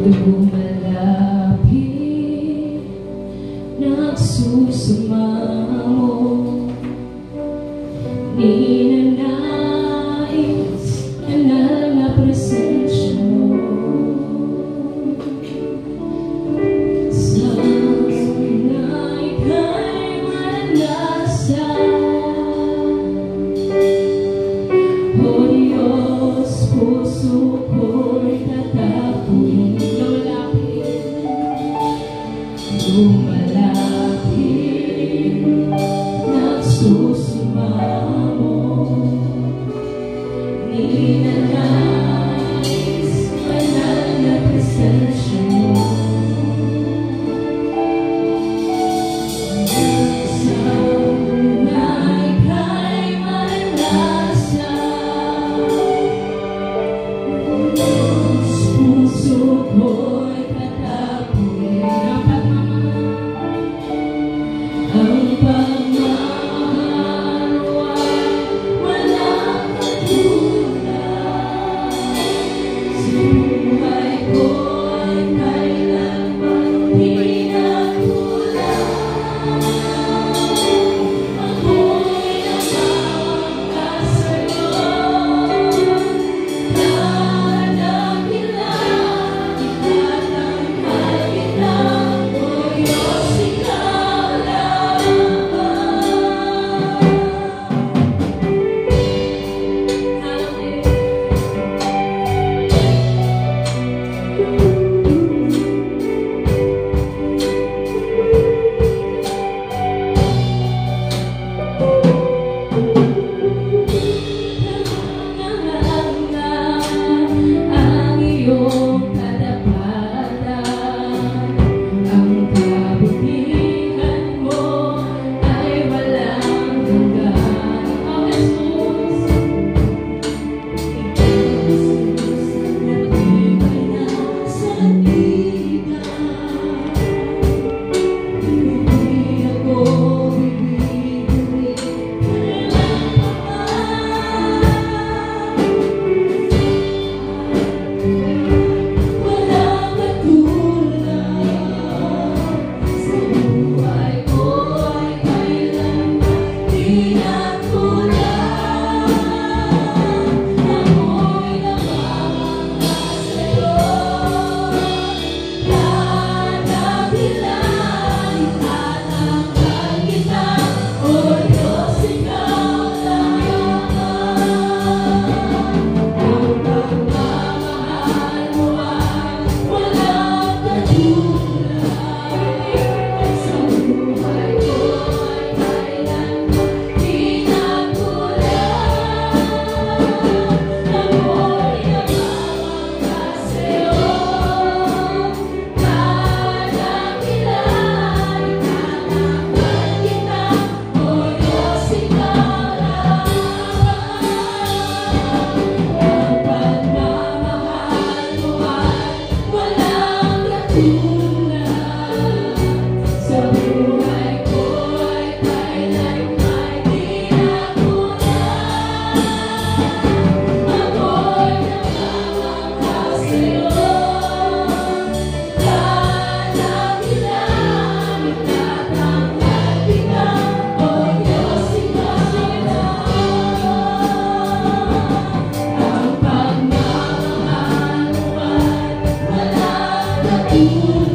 lumalapit, nagsusumamo, ninanais na presensya mo. Sana'y ika'y malasal, O Diyos, puso ko'y tatapuin. Lumalapit, nagsusumamo, ninanais banal na presensya mo. Sana'y ika'y malasal, puso ko'y tatapuin. Ang pagmamahal ay walang katulad, sa buhay ko'y kailanman di nakulang. Ako'y namamangka sa'yo, dadakilan, itatanghal kita, O Diyos, ikaw lang. Ang iyong katapatan, ang kabutihan mo ay walang hanggan. O Jesus, nag-ibay na sa tigan. Hindi ako bibigyan, kailan pa ba? Walang katulad, sa buhay ko'y kailanman di nakulang. Ako'y namamangka sa'yo, dadakilan, itatanghal kita, O Diyos, ikaw lang. Ang pagmamahal mo ay walang katulad, sa buhay ko'y kailanman di nakulang. Ako'y namamangka sa'yo, dadakilan, itatanghal kita, O Diyos, ikaw lang. Ang pagmamahal mo ay walang katulad, sa buhay ko'y kailanman di nakulang. Ako'y namamangka sa'yo, dadakilan, itatanghal kita, O Diyos, ikaw lang. Ang pagmamahal mo ay walang katulad.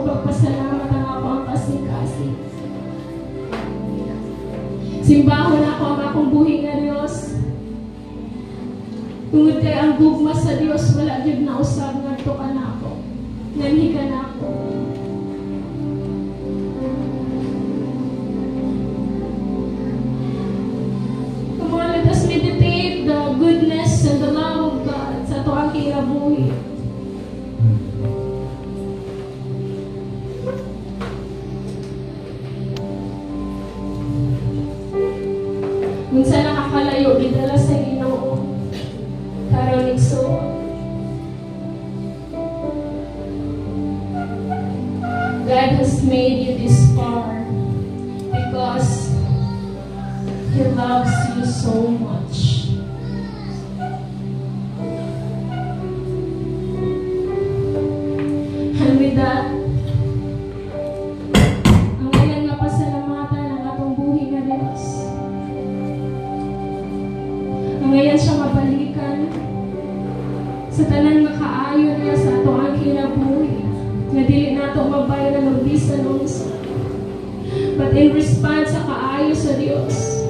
pagpasalamat ang ako ang kasi-kasi. Simbahon ako ang akong buhi nga Dios. Tungod kay ang gugma sa Dios wala gyud na usab ngadto ka na ako. Nganhi ka na ako. Come on, let us meditate the goodness and the love of God sa tuwang kinabuhi. Minsan nakakalayo, gidala sa Ginoo. Karon igsoon. God has made you this far because He loves you so much. And with that, ang ngayon nga pasalamatan ang atong buhi nga Dios. Ngayon siya mabalikan sa tanan makaayon niya sa ato ang kinabuhi nga dili nato mabayaran og bisan unsa. But in response sa kaayo sa Dios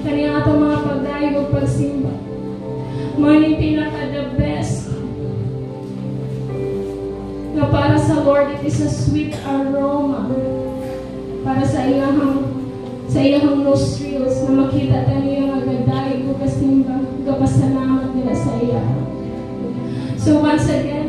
kani ato mga pagdayon ug pagsimba mao ni pinaka the best nga para sa Lord. It is a sweet aroma para sa iyang nostrils na makita tayo nga gadayon ug kasimba gapasalamat nila sa iya. So once again,